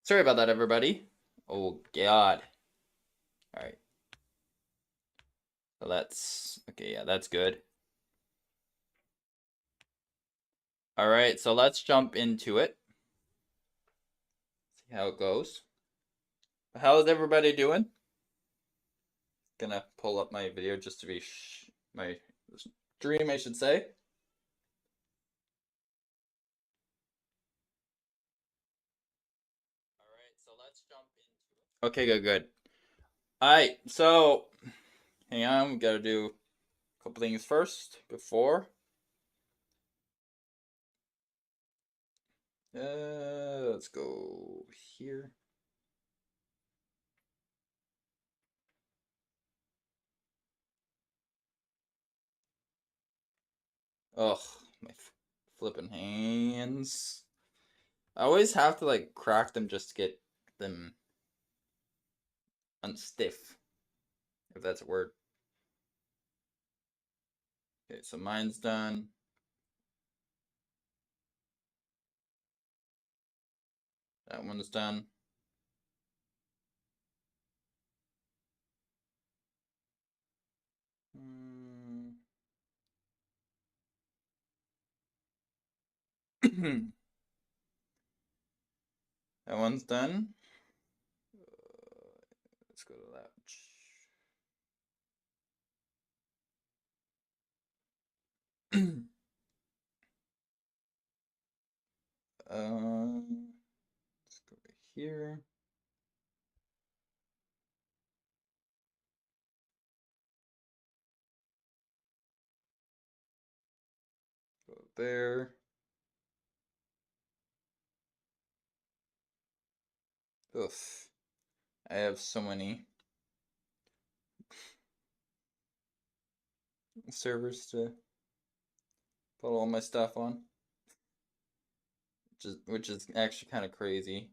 Sorry about that, everybody. Oh, God. Alright. So that's... Okay, yeah, that's good. Alright, so let's jump into it. See how it goes. How's everybody doing? Gonna pull up my video just to be... my stream, I should say. Alright, so let's jump into it. Okay, good. Alright, so... Hang on, we gotta do a couple things first before. Let's go here. Ugh, my flipping hands. I always have to like crack them just to get them unstiff, if that's a word. Okay, so mine's done. That one's done. That one's done. Let's go to that. Let's go to here. Go there. Oof. I have so many servers to put all my stuff on, which is actually kind of crazy.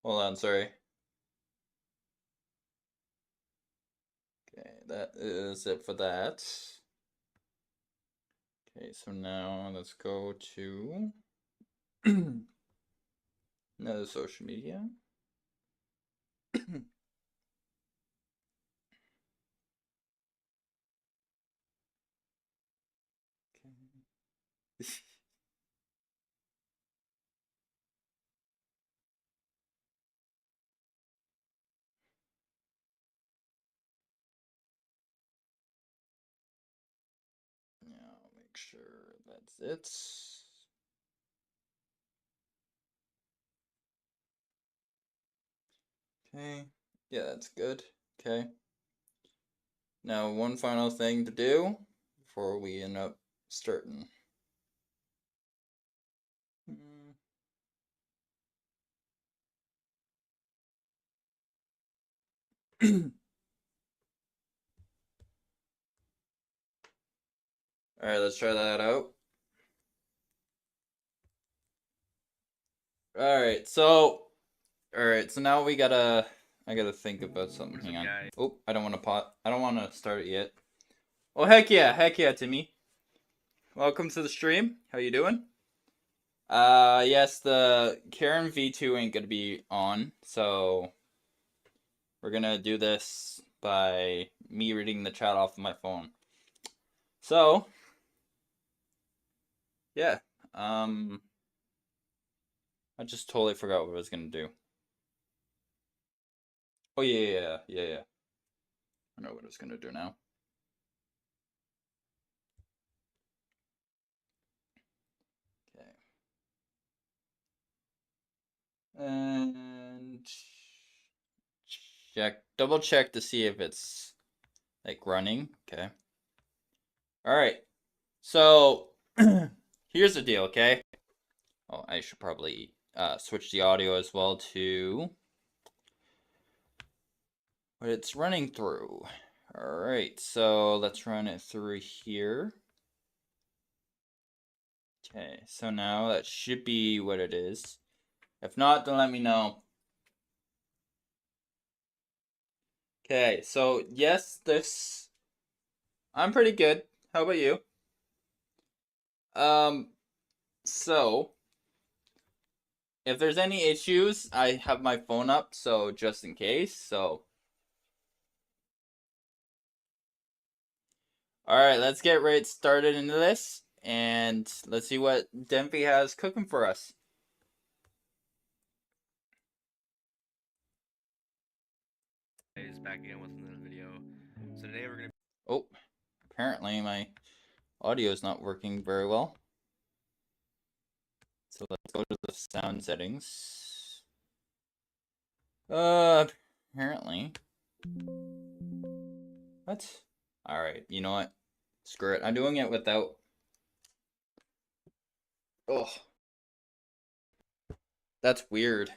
Hold on, sorry. Okay, that is it for that. Okay, so now let's go to another social media. Now make sure that's it. Okay, yeah, that's good. Okay. Now one final thing to do before we end up starting. Alright, let's try that out. Alright, so now I gotta think about something. Hang on. Oh, I don't wanna start it yet. Oh heck yeah, Timmy. Welcome to the stream. How you doing? Yes, the Karen V2 ain't gonna be on, so we're gonna do this by me reading the chat off of my phone. So, yeah, I just totally forgot what I was gonna do. Oh yeah. I know what I was gonna do now. Okay. And double check to see if it's like running. Okay. All right. So here's the deal, okay? Oh, I should probably switch the audio as well to what it's running through. All right, so let's run it through here. Okay, so now that should be what it is. If not, then let me know. Okay, so yes, I'm pretty good. How about you? So if there's any issues, I have my phone up, so just in case. So, all right, let's get right started into this, and let's see what denvy has cooking for us. Guys, back again with another video. So today we're gonna. Oh, apparently my audio is not working very well. So let's go to the sound settings. Apparently. What? Alright, you know what? Screw it. I'm doing it without. Oh, that's weird.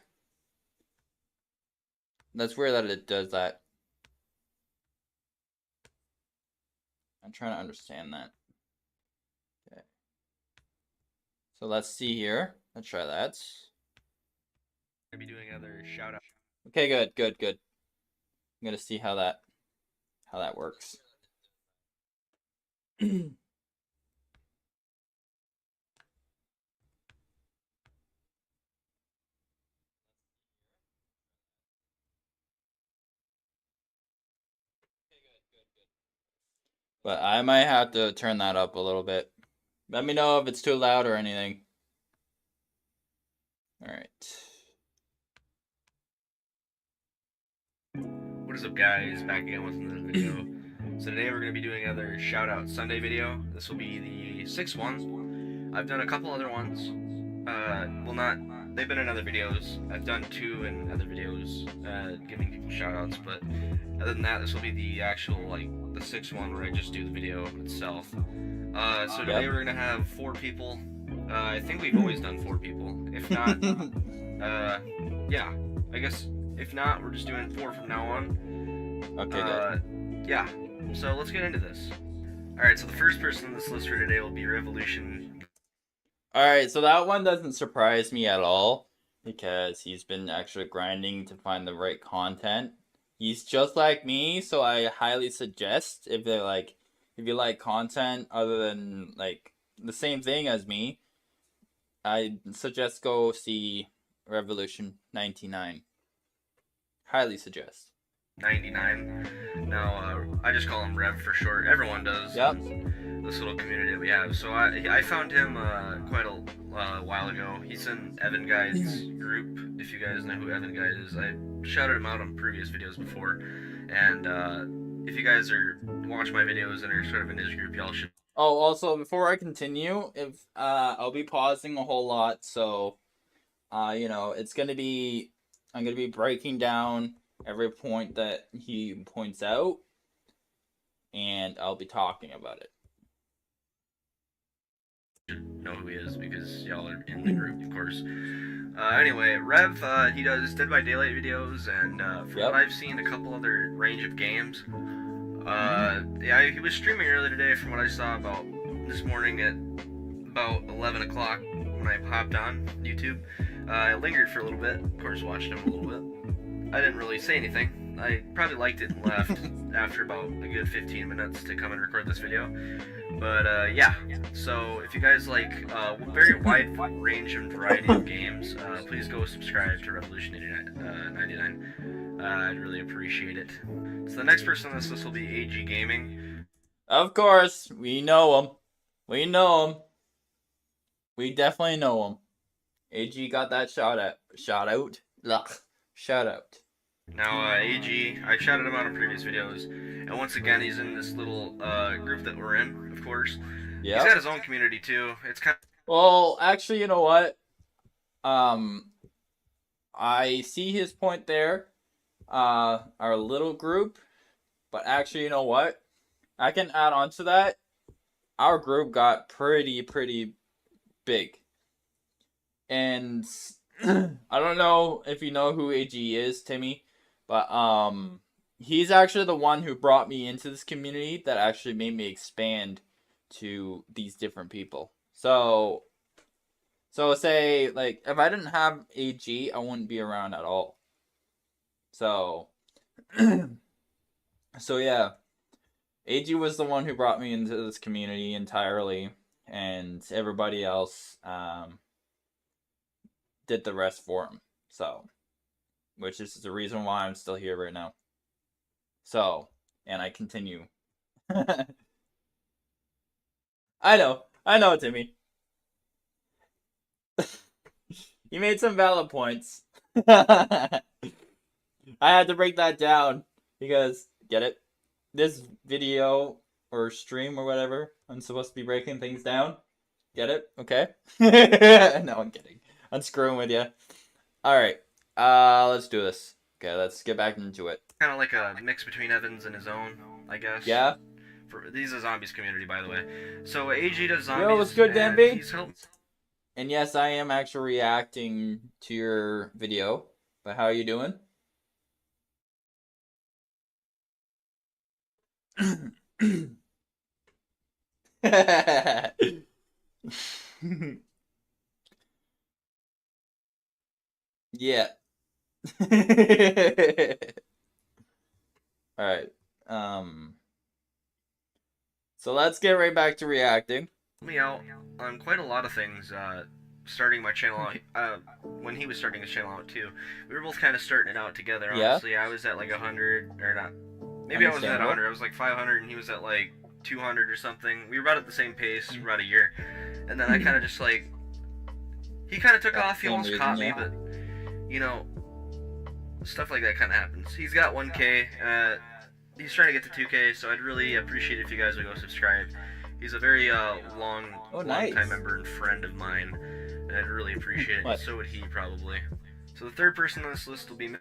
That's weird that it does that. I'm trying to understand that. Okay. So let's see here. Let's try that. Gonna be doing another shout out. Okay, good. I'm gonna see how that works. But I might have to turn that up a little bit. Let me know if it's too loud or anything. Alright. What is up, guys? Back again with another video. So today we're gonna be doing another shout out Sunday video. This will be the 6th one. I've done a couple other ones. Well, not. They've been in other videos. I've done 2 in other videos, giving people shout outs, but other than that, this will be the actual, like, the 6th one where I just do the video itself. So today we're gonna have 4 people. I think we've always done 4 people. If not, yeah, I guess if not, we're just doing 4 from now on. Okay, good. Yeah, so let's get into this. Alright, so the first person on this list for today will be Revolution. Alright, so that one doesn't surprise me at all, because he's been actually grinding to find the right content. He's just like me, so I highly suggest if you like content other than like the same thing as me, I suggest go see Revolution 99. Highly suggest. 99. Now, I just call him Rev for short. Everyone does. Yep. This little community that we have. So I found him quite a while ago. He's in Evan Guy's group. If you guys know who Evan Guy is, I shouted him out on previous videos before. And if you guys watch my videos and are sort of in his group, y'all should. Oh, also before I continue, if I'll be pausing a whole lot, so it's gonna be I'm gonna be breaking down every point that he points out, and I'll be talking about it. Know who he is because y'all are in the group, of course. Anyway, Rev, he does Dead by Daylight videos, and from what I've seen, a couple other range of games. Yeah, he was streaming earlier today. From what I saw, about this morning at about 11 o'clock when I hopped on YouTube. I lingered for a little bit. Of course, watched him a little bit. I didn't really say anything. I probably liked it and left after about a good 15 minutes to come and record this video. But yeah, so if you guys like very wide range and variety of games, please go subscribe to Revolution 99. I'd really appreciate it. So the next person on this list will be AG Gaming. Of course, we know him. We know him. We definitely know him. AG got that shout out. Shout out. Now, AG, I shouted him out in previous videos, and once again, he's in this little group that we're in, of course. Yeah. He's got his own community too. It's kind of... Well, actually, you know what? I see his point there. Our little group, but actually, you know what? I can add on to that. Our group got pretty big, and I don't know if you know who AG is, Timmy, but he's actually the one who brought me into this community that actually made me expand to these different people. So say, like, if I didn't have AG, I wouldn't be around at all. So yeah, AG was the one who brought me into this community entirely, and everybody else did the rest for him. So, which is the reason why I'm still here right now. So, and I continue. I know, Timmy. You made some valid points. I had to break that down because, get it? This video or stream or whatever, I'm supposed to be breaking things down. Get it? Okay. No, I'm kidding. I'm screwing with you. All right. Let's do this. Okay, let's get back into it. Kind of like a mix between Evans and his own, I guess. Yeah. These are zombies community, by the way. So AG does zombies. Yo, what's good, denvy? He's helped. And yes, I am actually reacting to your video. But how are you doing? Yeah. All right. So let's get right back to reacting. Me out on quite a lot of things. Starting my channel out, when he was starting his channel out too, we were both kind of starting it out together. Honestly, I was at like 100 or not. Maybe I was at 100. I was like 500, and he was at like 200 or something. We were about at the same pace for about a year, and then I kind of just like he kind of took off. He almost caught me, but you know, stuff like that kind of happens. He's got 1K. He's trying to get to 2K, so I'd really appreciate it if you guys would go subscribe. He's a very long time member and friend of mine, and I'd really appreciate it. And so would he probably. So the third person on this list will be.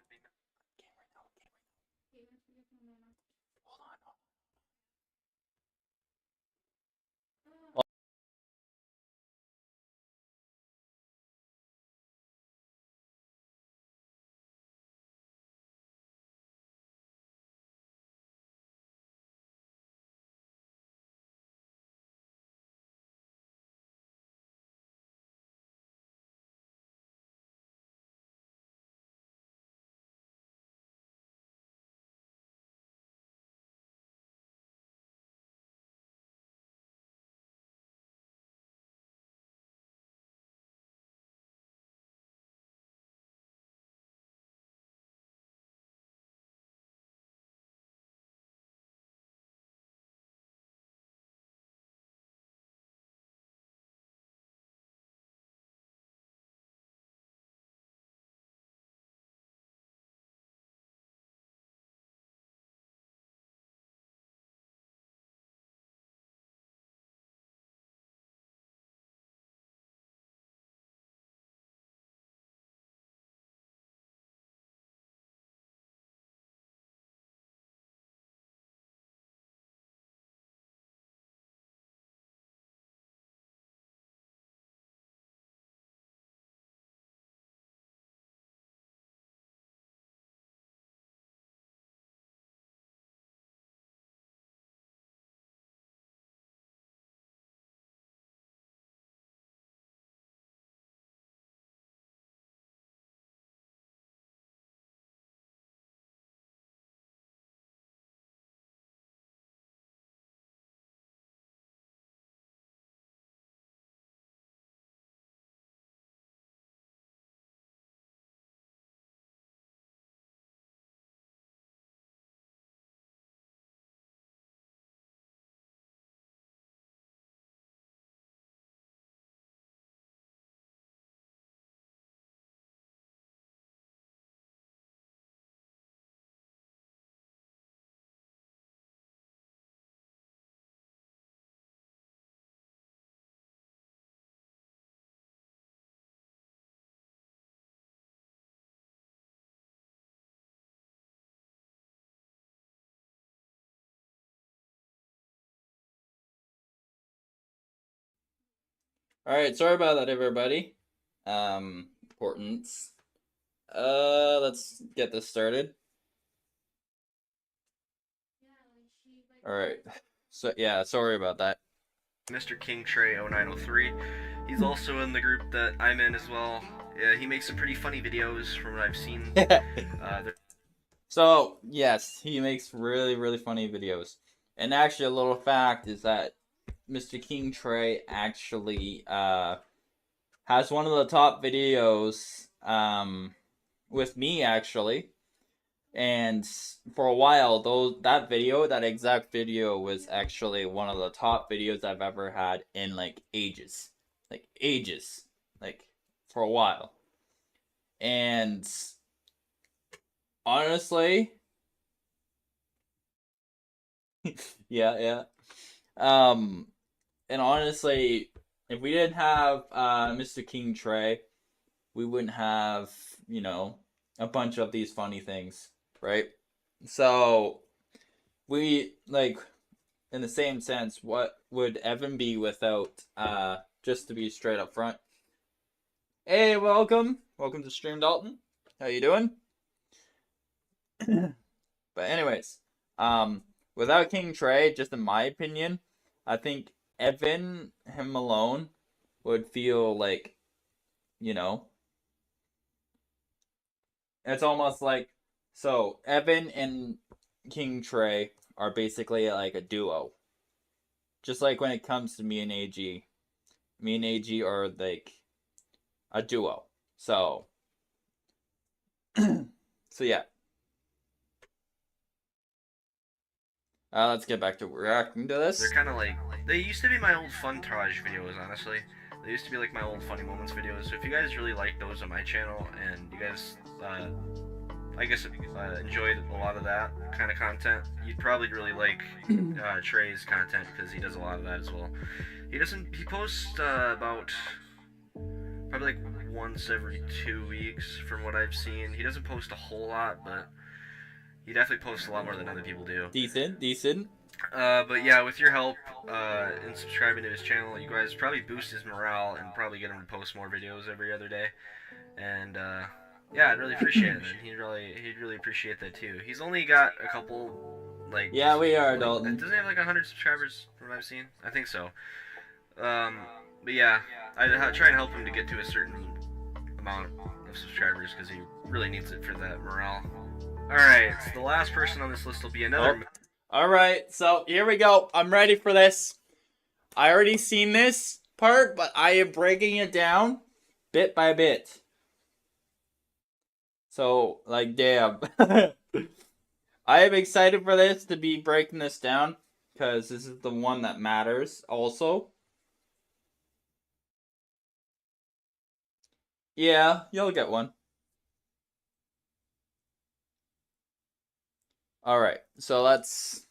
Alright, sorry about that, everybody. Importance. Let's get this started. Alright. So, yeah, sorry about that. Mr. King Trey 0903. He's also in the group that I'm in as well. Yeah, he makes some pretty funny videos from what I've seen. So, yes, he makes really, really funny videos. And actually, a little fact is that Mr. King Trey actually has one of the top videos with me actually. And for a while, that exact video was actually one of the top videos I've ever had in like ages. Like ages. Like for a while. And honestly, yeah, yeah. Um and honestly, if we didn't have Mr. King Trey, we wouldn't have, you know, a bunch of these funny things, right? So, we like in the same sense, what would Evan be without just to be straight up front? Hey, welcome to stream, Dalton. How you doing? But anyways, um without King Trey, just in my opinion, I think Evan him alone would feel like, you know, it's almost like, so Evan and King Trey are basically like a duo. Just like when it comes to me and AG are like a duo. So, so yeah. Let's get back to reacting to this. They're kind of like, they used to be my old Funtage videos, honestly. They used to be like my old Funny Moments videos. So if you guys really like those on my channel, and you guys, I guess, enjoyed a lot of that kind of content, you'd probably really like Trey's content, because he does a lot of that as well. He posts about probably like once every 2 weeks from what I've seen. He doesn't post a whole lot, but he definitely posts a lot more than other people do. Decent. But yeah, with your help in subscribing to his channel, you guys probably boost his morale and probably get him to post more videos every other day. And yeah, I'd really appreciate it. And he'd really appreciate that too. He's only got a couple, like, Yeah, we are, like, Dalton. doesn't he have like 100 subscribers from what I've seen? I think so. But yeah, I try and help him to get to a certain amount of subscribers, because he really needs it for that morale. Alright, so the last person on this list will be another... Alright, so here we go. I'm ready for this. I already seen this part, but I am breaking it down bit by bit. So, like, damn. I am excited for this, to be breaking this down, because this is the one that matters also. Yeah, you'll get one. Alright, so let's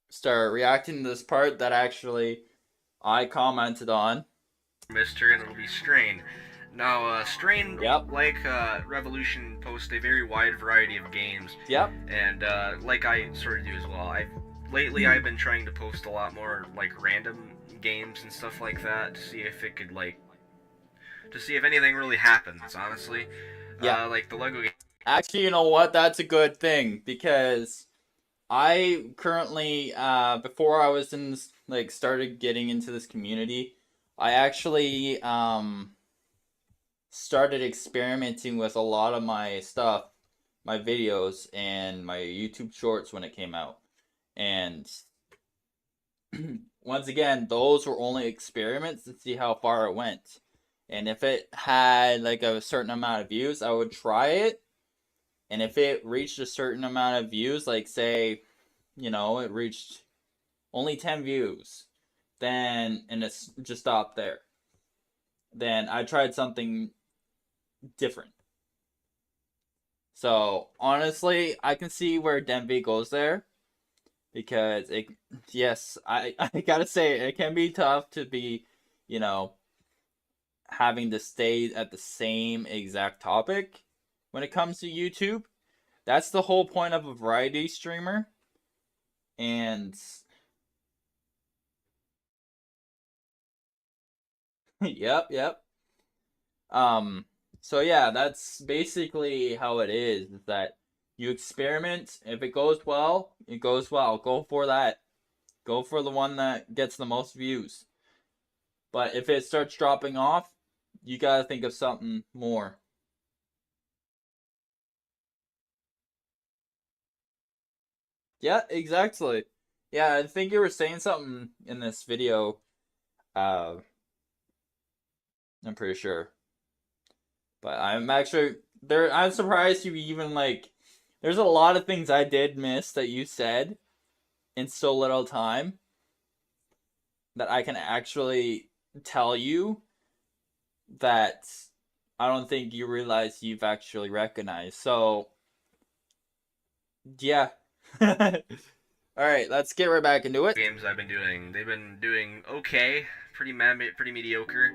start reacting to this part that actually I commented on. Mister, and it'll be Strain. Now, Strain, Yep. like Revolution, posts a very wide variety of games. Yep. And like I sort of do as well. Lately I've been trying to post a lot more like random games and stuff like that, to see if it could to see if anything really happens. Honestly, yeah. Like the Lego game. Actually, you know what? That's a good thing, because I currently, before I was in this, like, started getting into this community, I actually started experimenting with a lot of my stuff, my videos, and my YouTube shorts when it came out. And once again, those were only experiments to see how far it went. And if it had like a certain amount of views, I would try it. And if it reached a certain amount of views, like say, you know, it reached only 10 views, then, and it's just stopped there, then I tried something different. So honestly, I can see where denvy goes there, because it, yes, I gotta say, it can be tough to be, you know, having to stay at the same exact topic when it comes to YouTube. That's the whole point of a variety streamer. And yep. So yeah, that's basically how it is that you experiment. If it goes well, it goes well. Go for that. Go for the one that gets the most views. But if it starts dropping off, you gotta think of something more. Yeah, exactly. Yeah, I think you were saying something in this video. Uh, I'm pretty sure. But I'm actually there. I'm surprised you even like. There's a lot of things I did miss that you said in so little time that I can actually tell you that I don't think you realize you've actually recognized. So, yeah. All right, let's get right back into it. Games I've been doing, they've been doing okay, pretty mediocre.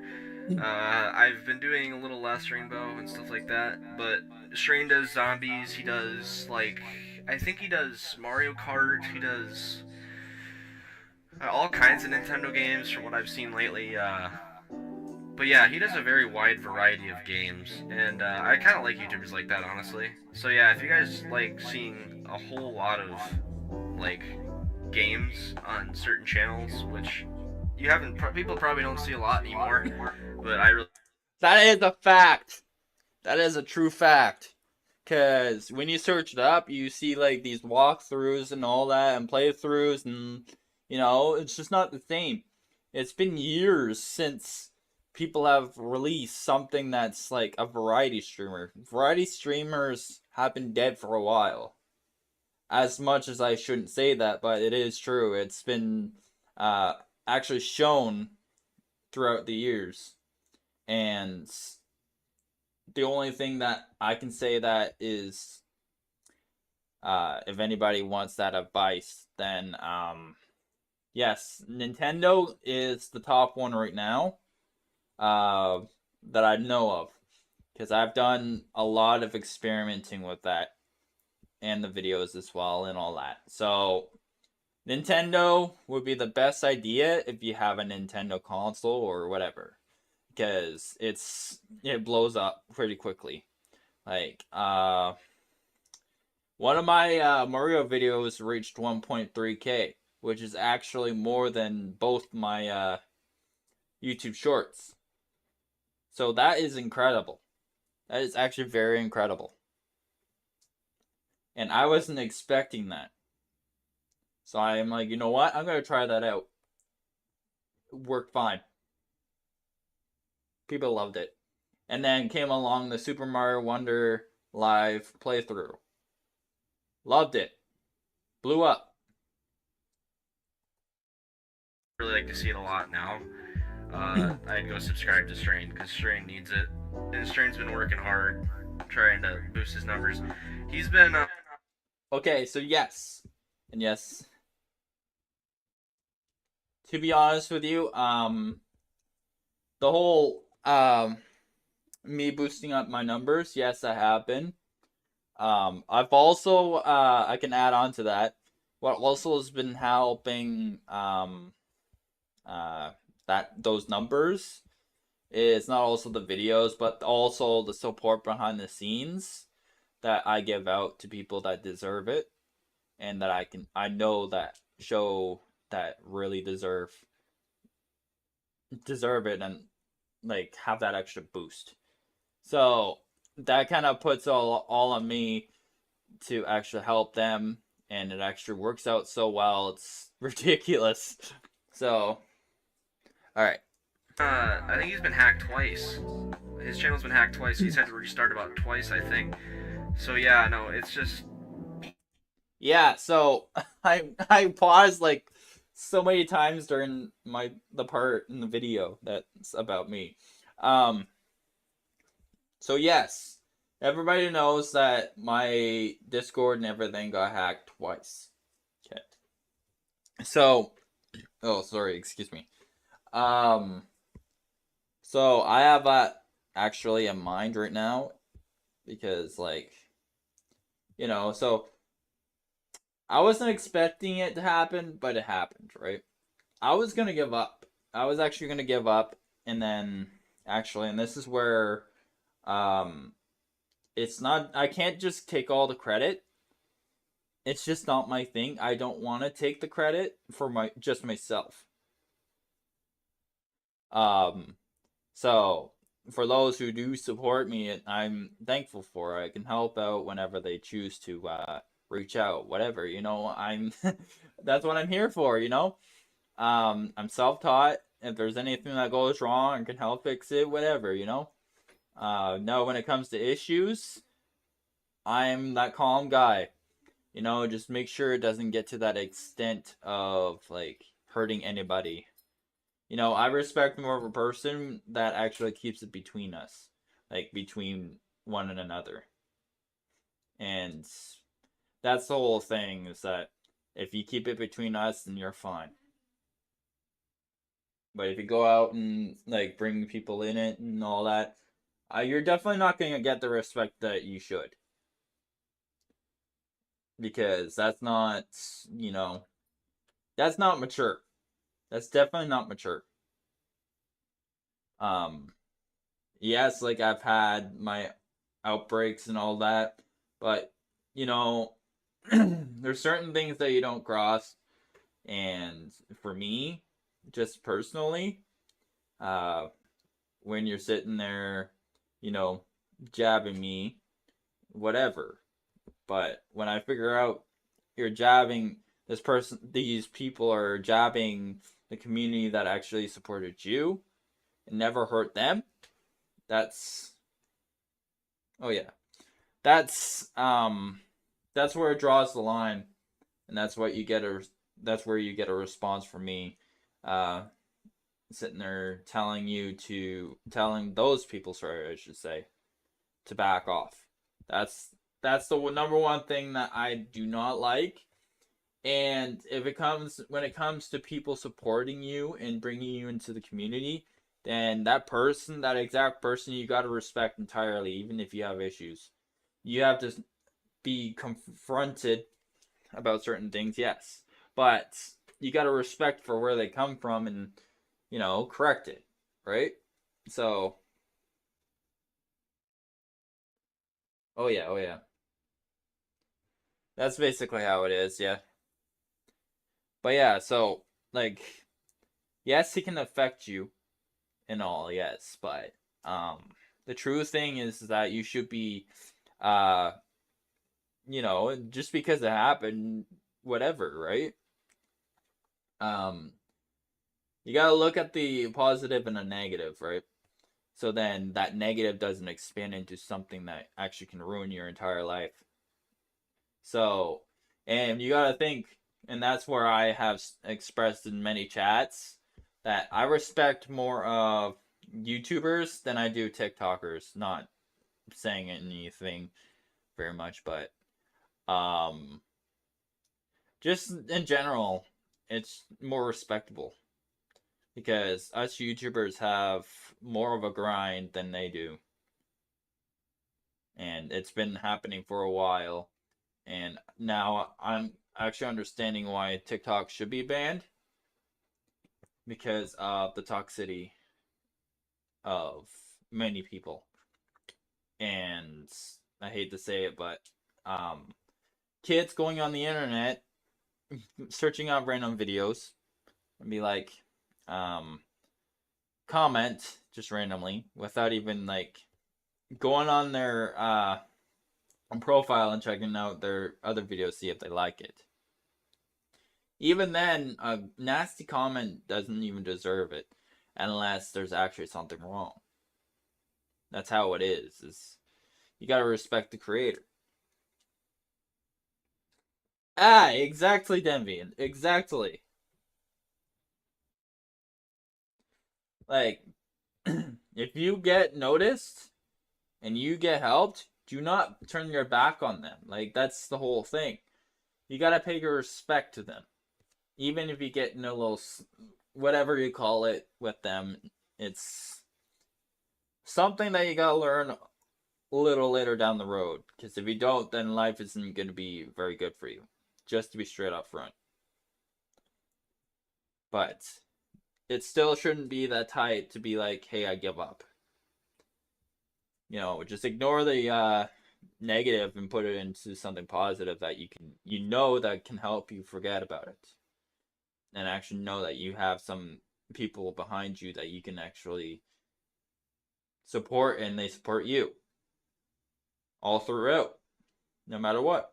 I've been doing a little less Rainbow and stuff like that, but Strain does zombies. He does like I think he does Mario Kart. He does all kinds of Nintendo games from what I've seen lately. But yeah, he does a very wide variety of games, and I kind of like YouTubers like that, honestly. So yeah, if you guys like seeing a whole lot of like games on certain channels, which you haven't, people probably don't see a lot anymore, but I really. That is a fact. That is a true fact. Because when you search it up, you see like these walkthroughs and all that, and playthroughs, and it's just not the same. It's been years since people have released something that's like a variety streamer. Variety streamers have been dead for a while. As much as I shouldn't say that, but it is true. It's been uh, actually shown throughout the years. And the only thing that I can say that is, if anybody wants that advice, then yes, Nintendo is the top one right now, uh, that I know of, because I've done a lot of experimenting with that and the videos as well and all that. So Nintendo would be the best idea if you have a Nintendo console or whatever, because it blows up pretty quickly. Like one of my Mario videos reached 1.3K, which is actually more than both my YouTube shorts. So that is incredible. That is actually very incredible. And I wasn't expecting that. So I'm like, you know what? I'm going to try that out. It worked fine. People loved it. And then came along the Super Mario Wonder live playthrough. Loved it. Blew up. Really like to see it a lot now. I'd go subscribe to Strain because Strain needs it, and Strain's been working hard trying to boost his numbers. He's been Okay, so yes. And yes. To be honest with you, the whole me boosting up my numbers, yes, I have been. I've also I can add on to that. What also has been helping uh that those numbers is not also the videos, but also the support behind the scenes that I give out to people that deserve it, and that I know that show that really deserve it, and like have that extra boost. So that kind of puts all on me to actually help them, and it actually works out so well. It's ridiculous. So, all right. I think he's been hacked twice. His channel's been hacked twice. He's had to restart about twice, I think. So yeah, no, it's just. Yeah, so I paused like so many times during the part in the video that's about me. Um so yes, everybody knows that my Discord and everything got hacked twice. Okay. So, oh sorry, excuse me. Um so I have that actually in mind right now, because like, so I wasn't expecting it to happen, but it happened, right? I was gonna give up. I was actually gonna give up, and then actually, and this is where, um, it's not. I can't just take all the credit. It's just not my thing. I don't want to take the credit for myself. Um, so for those who do support me, I'm thankful for. I can help out whenever they choose to reach out. Whatever, I'm. That's what I'm here for. I'm self-taught. if there's anything that goes wrong and can help fix it, whatever, No, when it comes to issues, I'm that calm guy. Just make sure it doesn't get to that extent of like hurting anybody. I respect more of a person that actually keeps it between us, like between one and another. And that's the whole thing is that if you keep it between us, then you're fine. But if you go out and like bring people in it and all that, you're definitely not going to get the respect that you should. Because that's not mature. That's definitely not mature. Um, yes, like I've had my outbreaks and all that, but you know, there's certain things that you don't cross. And for me, just personally, uh, when you're sitting there, you know, jabbing me, whatever. But when I figure out you're jabbing these people are jabbing the community that actually supported you and never hurt them, that's oh yeah, that's that's where it draws the line, and that's where you get a response from me, uh, sitting there telling those people, sorry, I should say, to back off. That's that's the number one thing that I do not like. And when it comes to people supporting you and bringing you into the community, then that exact person, you got to respect entirely, even if you have issues. You have to be confronted about certain things, yes, but you got to respect for where they come from and correct it, right? So, oh yeah, that's basically how it is, yeah. But yeah, so like, yes, it can affect you and all, yes, but the true thing is that you should be, uh, just because it happened, whatever, right? Um, you gotta look at the positive and the negative, right? So then that negative doesn't expand into something that actually can ruin your entire life. So, and you gotta think, and that's where I have expressed in many chats that I respect more of YouTubers than I do TikTokers. Not saying anything very much, but um, just in general, it's more respectable because us YouTubers have more of a grind than they do, and it's been happening for a while. And now I'm actually understanding why TikTok should be banned because of the toxicity of many people. And I hate to say it, but um, kids going on the internet, searching out random videos, and be like, um, comment just randomly without even like going on their profile and checking out their other videos, see if they like it. Even then, a nasty comment doesn't even deserve it unless there's actually something wrong. That's how it is you gotta respect the creator. Exactly, denvy, exactly. Like, if you get noticed and you get helped, do not turn your back on them. Like, that's the whole thing. You gotta pay your respect to them. Even if you get in a little, whatever you call it with them, it's something that you gotta learn a little later down the road. Because if you don't, then life isn't gonna be very good for you. Just to be straight up front. But it still shouldn't be that tight to be like, hey, I give up. Just ignore the negative and put it into something positive that that can help you forget about it. And actually know that you have some people behind you that you can actually support and they support you all throughout, no matter what.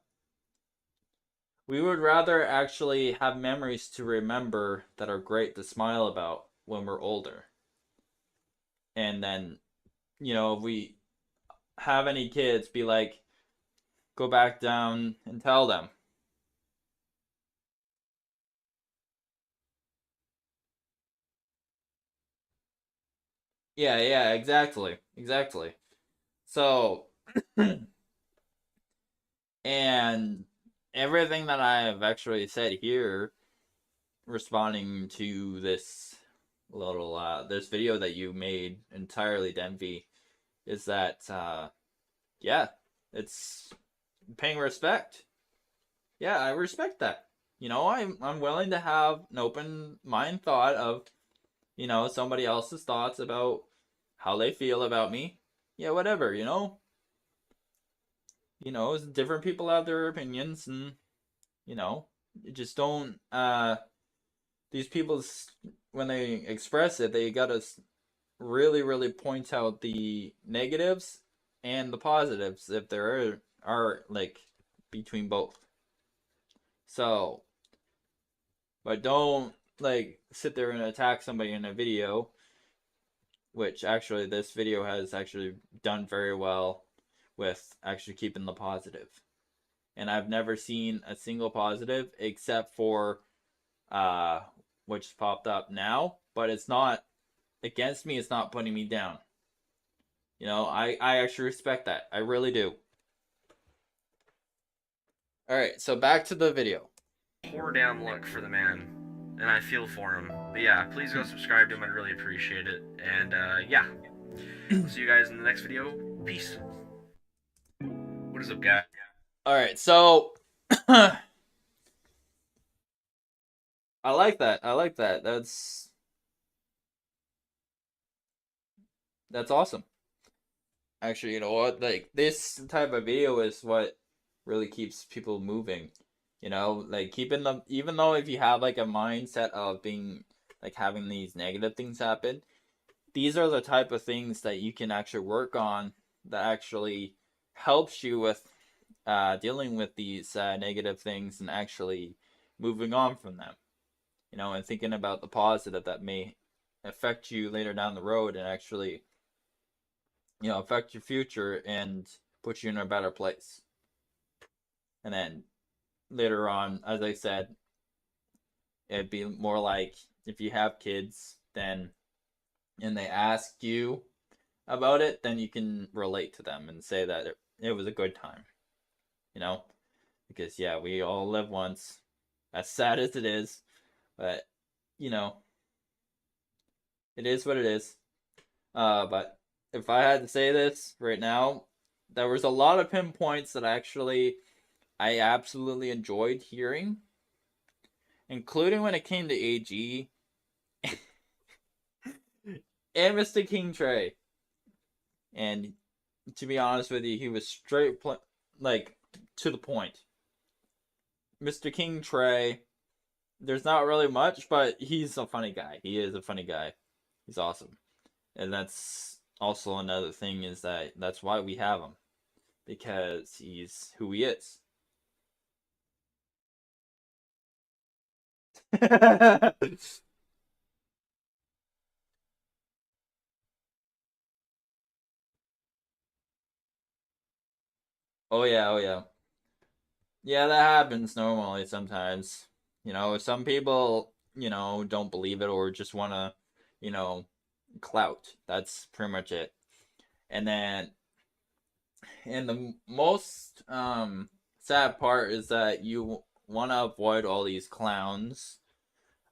We would rather actually have memories to remember that are great to smile about when we're older. And then, if we have any kids, be like, go back down and tell them. Yeah, yeah, exactly. Exactly. So, and everything that I have actually said here, responding to this video that you made entirely, denvy, is that yeah, it's paying respect. Yeah, I respect that. I'm willing to have an open mind thought of, somebody else's thoughts about how they feel about me. Yeah, whatever, different people have their opinions, and you know, just don't these people, when they express it, they gotta really, really point out the negatives and the positives, if there are like between both. So, but don't like sit there and attack somebody in a video, which actually this video has actually done very well with actually keeping the positive. And I've never seen a single positive except for uh which popped up now, but it's not against me, it's not putting me down. I actually respect that. I really do. All right, so back to the video. Poor damn luck for the man, and I feel for him. But yeah, please go subscribe to him. I'd really appreciate it. And yeah, I'll see you guys in the next video. Peace. What is up, guy? All right, so I like that. I like that. That's awesome. Actually, you know what? Like this type of video is what really keeps people moving. Like keeping them, even though if you have like a mindset of being like having these negative things happen, these are the type of things that you can actually work on that actually helps you with dealing with these negative things and actually moving on from them. And thinking about the positive that may affect you later down the road and actually, affect your future and put you in a better place. And then later on, as I said, it'd be more like if you have kids, then and they ask you about it, then you can relate to them and say that it was a good time, you know? Because, yeah, we all live once, as sad as it is, but, you know, it is what it is. But if I had to say this right now, there was a lot of pinpoints that I absolutely enjoyed hearing, including when it came to AG and Mr. King Trey. And to be honest with you, he was straight, like, to the point. Mr. King Trey, there's not really much, but he's a funny guy. He is a funny guy. He's awesome. And that's also another thing, is that's why we have him. Because he's who he is. Oh yeah, oh yeah. Yeah, that happens normally sometimes. Some people, don't believe it or just want to, you know, clout. That's pretty much it. And then, and the most sad part is that you want to avoid all these clowns.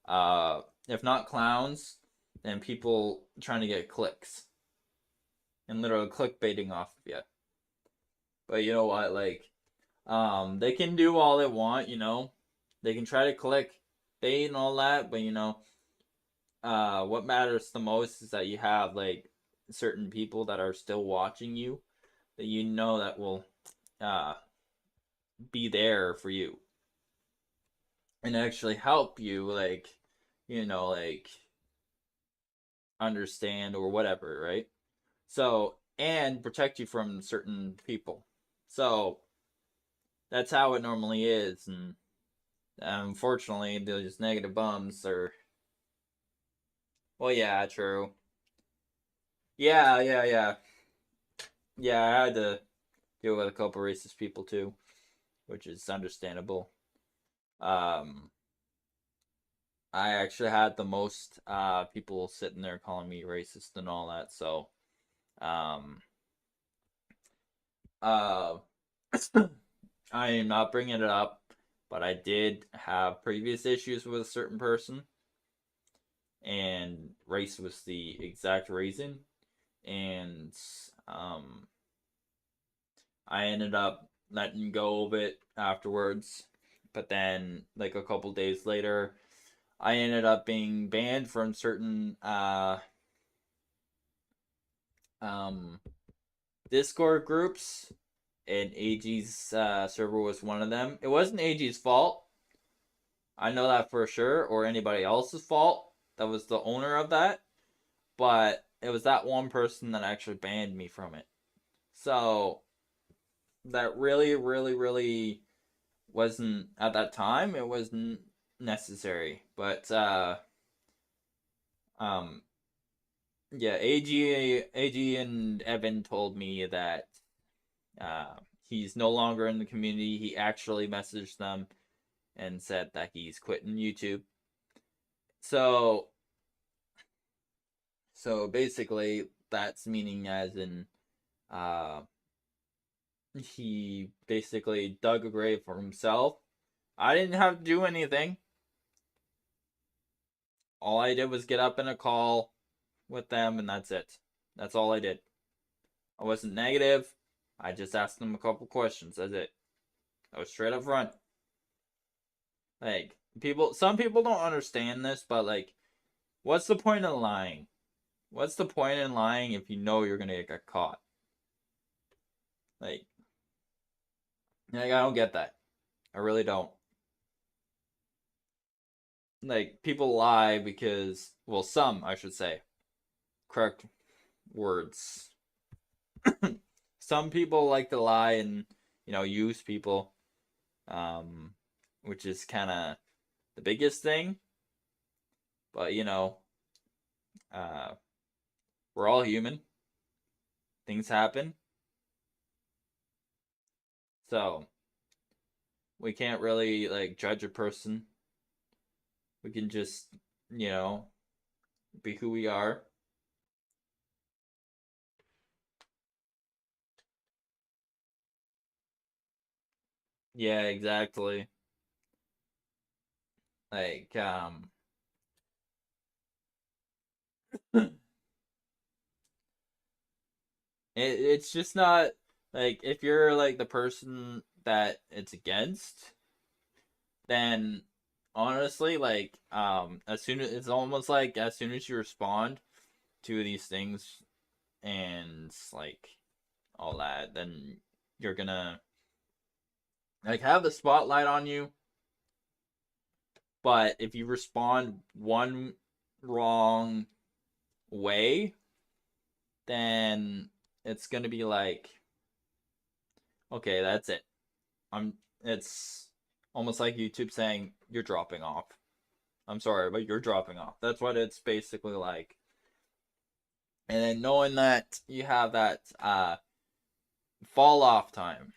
If not clowns, then people trying to get clicks and literally clickbaiting off of you. But you know what? Like, they can do all they want. They can try to click bait and all that, but what matters the most is that you have like certain people that are still watching you, that that will uh be there for you and actually help you, like, like understand or whatever, right? So, and protect you from certain people. So that's how it normally is. And unfortunately, those negative bums are, Well, yeah, true. Yeah, yeah, yeah. Yeah, I had to deal with a couple racist people too, which is understandable. Um, I actually had the most people sitting there calling me racist and all that. So, um, uh, I am not bringing it up, but I did have previous issues with a certain person, and race was the exact reason. And um, I ended up letting go of it afterwards. But then, like a couple days later, I ended up being banned from certain um, Discord groups, and AG's server was one of them. It wasn't AG's fault. I know that for sure, or anybody else's fault. That was the owner of that. But it was that one person that actually banned me from it. So that really, really, really wasn't at that time. It wasn't necessary. But um, yeah, AG and Evan told me that he's no longer in the community. He actually messaged them and said that he's quitting YouTube. So basically that's meaning as in uh he basically dug a grave for himself. I didn't have to do anything. All I did was get up in a call with them, and that's it. That's all I did. I wasn't negative. I just asked them a couple questions. That's it. I was straight up front. Like, some people don't understand this, but like, what's the point of lying? What's the point in lying if you know you're gonna get caught? Like, I don't get that. I really don't. Like, people lie because, well, some, I should say. Correct words. Some people like to lie and, use people, um, which is kind of the biggest thing. But, uh, we're all human. Things happen. So, we can't really, like, judge a person. We can just, you know, be who we are. Yeah, exactly. Like, it's just not like if you're like the person that it's against, then honestly, like as soon as it's almost like as soon as you respond to these things and like all that, then you're gonna like have the spotlight on you. But if you respond one wrong way, then it's gonna be like, okay, that's it. I'm. It's almost like YouTube saying you're dropping off. I'm sorry, but you're dropping off. That's what it's basically like. And then knowing that you have that fall off time,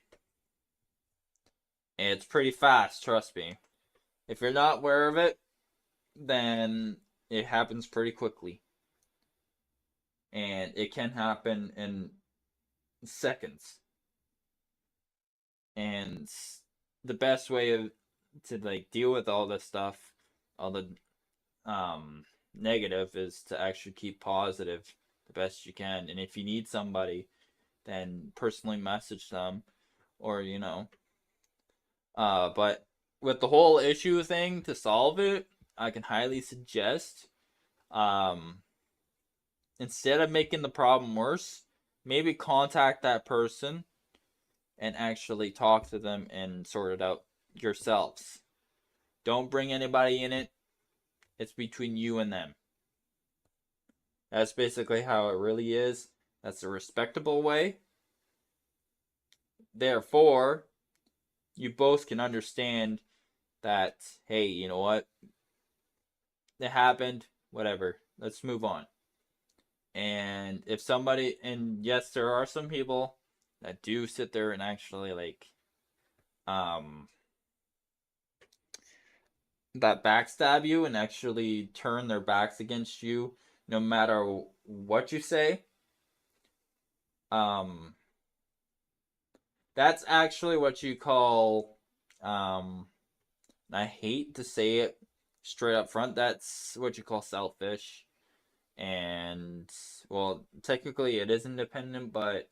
it's pretty fast. Trust me. If you're not aware of it, then it happens pretty quickly, and it can happen in seconds. And the best way to like deal with all this stuff, all the negative, is to actually keep positive the best you can. And if you need somebody, then personally message them, or but with the whole issue thing to solve it, I can highly suggest um instead of making the problem worse, maybe contact that person and actually talk to them and sort it out yourselves. Don't bring anybody in it. It's between you and them. That's basically how it really is. That's a respectable way. Therefore, you both can understand that, hey, you know what? It happened, whatever. let's move on. And if somebody, and yes, there are some people that do sit there and actually like, um, that backstab you and actually turn their backs against you, no matter what you say. Um, that's actually what you call, um, I hate to say it straight up front, that's what you call selfish. And, well, technically it is independent, but,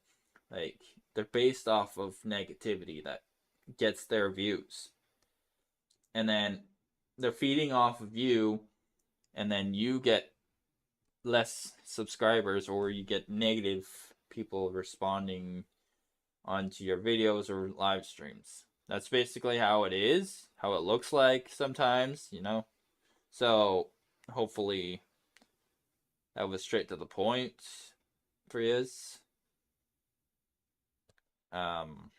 like, they're based off of negativity that gets their views. And then they're feeding off of you, and then you get less subscribers, or you get negative people responding onto your videos or live streams. That's basically how it is, how it looks like sometimes, you know? So, hopefully, that was straight to the point for you. Um,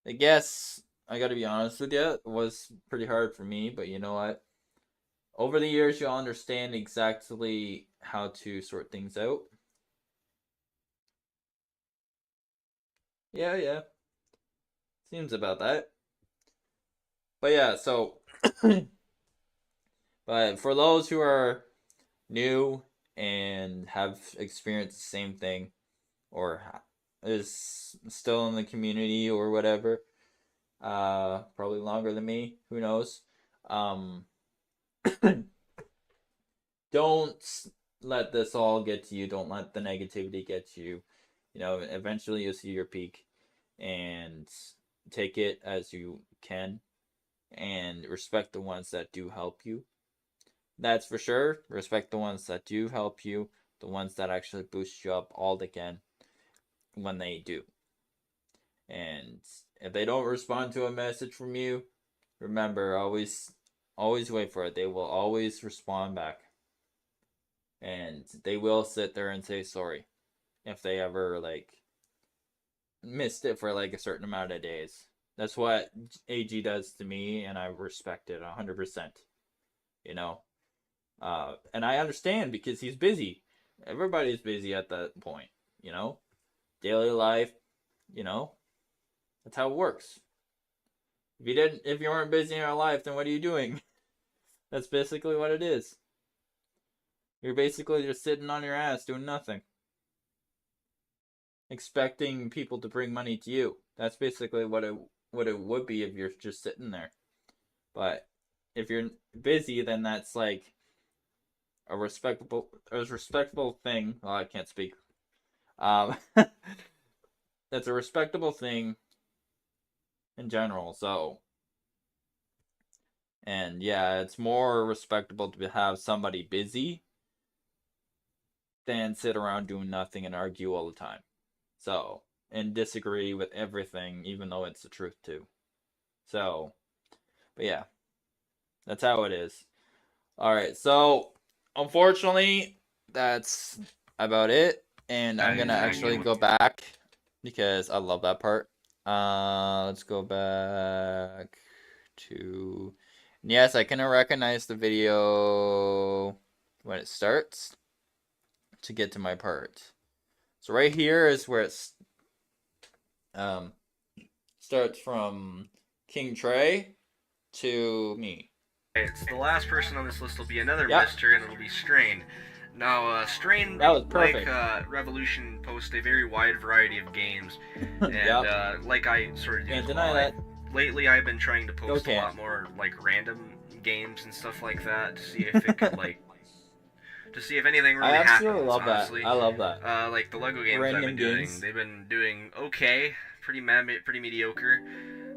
I guess I gotta be honest with you, it was pretty hard for me, but you know what? Over the years, you'll understand exactly how to sort things out. Yeah, yeah. Seems about that. But yeah, so, but for those who are new and have experienced the same thing, or is still in the community or whatever, probably longer than me, who knows? Um, don't let this all get to you. Don't let the negativity get to you. You know, eventually you'll see your peak, and take it as you can, and respect the ones that do help you. That's for sure. Respect the ones that do help you, the ones that actually boost you up all again when they do. And if they don't respond to a message from you, remember, always wait for it. They will always respond back. And they will sit there and say sorry if they ever like missed it for like a certain amount of days. That's what AG does to me, and I respect it 100%. You know, and I understand because he's busy. Everybody's busy at that point. You know, daily life. You know, that's how it works. If you weren't busy in your life, then what are you doing? That's basically what it is. You're basically just sitting on your ass doing nothing, expecting people to bring money to you. That's basically what it would be if you're just sitting there. But if you're busy, then that's like a respectable thing. Well, I can't speak. Um, that's a respectable thing in general. So, and yeah, it's more respectable to have somebody busy than sit around doing nothing and argue all the time. So, and disagree with everything, even though it's the truth too. So, but yeah, that's how it is. All right, so unfortunately, that's about it. And I'm gonna actually go back because I love that part. Let's go back to. Yes, I can recognize the video when it starts to get to my part. So right here is where it's um starts from King Trey to me. It's the last person on this list will be another Mister, and it'll be Strain. Now, Strain, that was perfect. like Revolution, posts a very wide variety of games, and like I sort of do as well. Lately, I've been trying to post a lot more like random games and stuff like that to see if it could like to see if anything really happens. I absolutely love honestly. That. I love that. Like the Lego games I've been doing, they've been doing okay, pretty mediocre.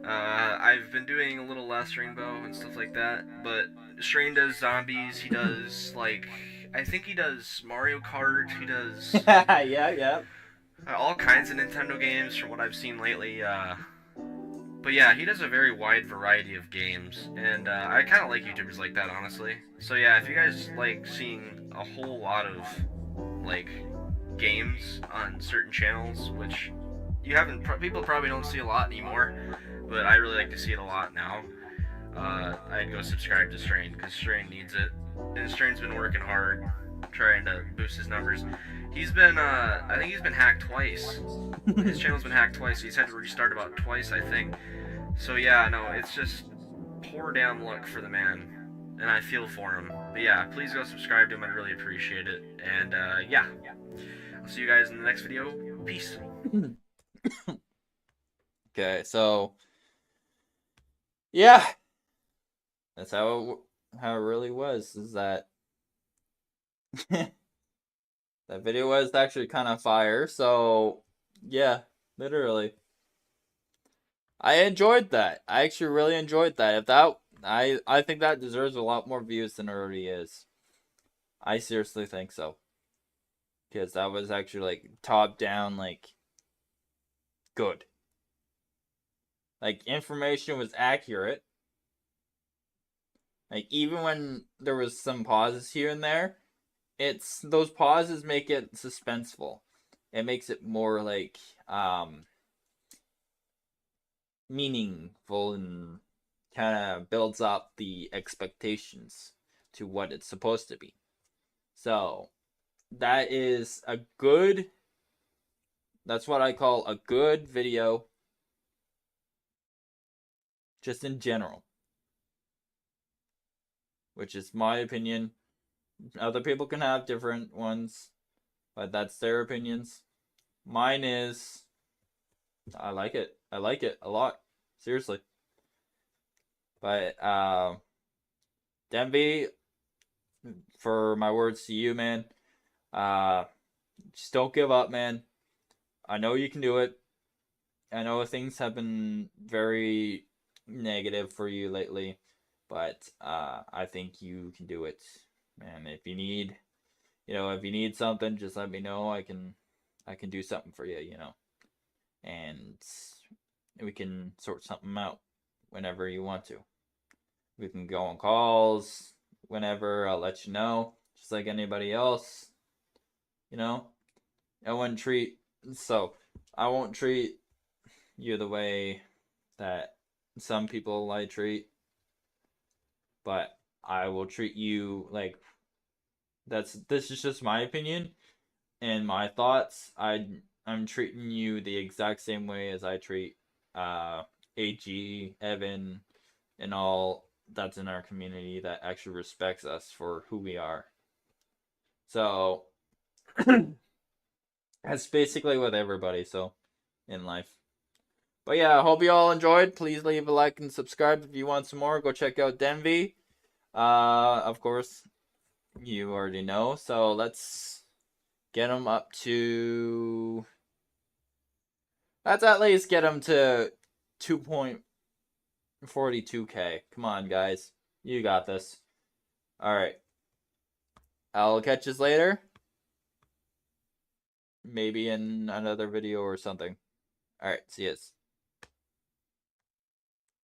I've been doing a little less Rainbow and stuff like that, but Strain does zombies. He does like I think he does Mario Kart. He does yeah. All kinds of Nintendo games from what I've seen lately. But yeah, he does a very wide variety of games, and I kind of like YouTubers like that, honestly. So yeah, if you guys like seeing a whole lot of like games on certain channels, which you haven't, people probably don't see a lot anymore, but I really like to see it a lot now. I'd go subscribe to Strain because Strain needs it, and Strain's been working hard trying to boost his numbers. He's been, I think he's been hacked twice. His channel's been hacked twice. So he's had to restart about twice, I think. So yeah, no, it's just poor damn luck for the man, and I feel for him. But yeah, please go subscribe to him. I'd really appreciate it. And yeah, I'll see you guys in the next video. Peace. Okay, so yeah, that's how it really was. Is that that video was actually kind of fire. So yeah, literally, I enjoyed that. I actually really enjoyed that. If that, I think that deserves a lot more views than it already is. I seriously think so. Because that was actually like top down, like good. Like information was accurate. Like even when there was some pauses here and there, it's those pauses make it suspenseful. It makes it more like meaningful and kind of builds up the expectations to what it's supposed to be. So that is a good, that's what I call a good video, just in general, which is my opinion. Other people can have different ones, but that's their opinions. Mine is, I like it. I like it a lot. Seriously. But denvy, for my words to you, man, just don't give up, man. I know you can do it. I know things have been very negative for you lately, but I think you can do it. And if you need, if you need something, just let me know. I can do something for you, and we can sort something out whenever you want to. We can go on calls whenever. I'll let you know, just like anybody else. I wouldn't treat I won't treat you the way that some people I treat, but I will treat you like this is just my opinion and my thoughts. I'm treating you the exact same way as I treat AG, Evan, and all that's in our community that actually respects us for who we are. So that's basically with everybody, so in life. But yeah, I hope you all enjoyed. Please leave a like and subscribe if you want some more. Go check out denvy. Of course, you already know. So let's get him up to. Let's at least get him to 2.42k. Come on, guys. You got this. Alright. I'll catch you later. Maybe in another video or something. Alright, see yous.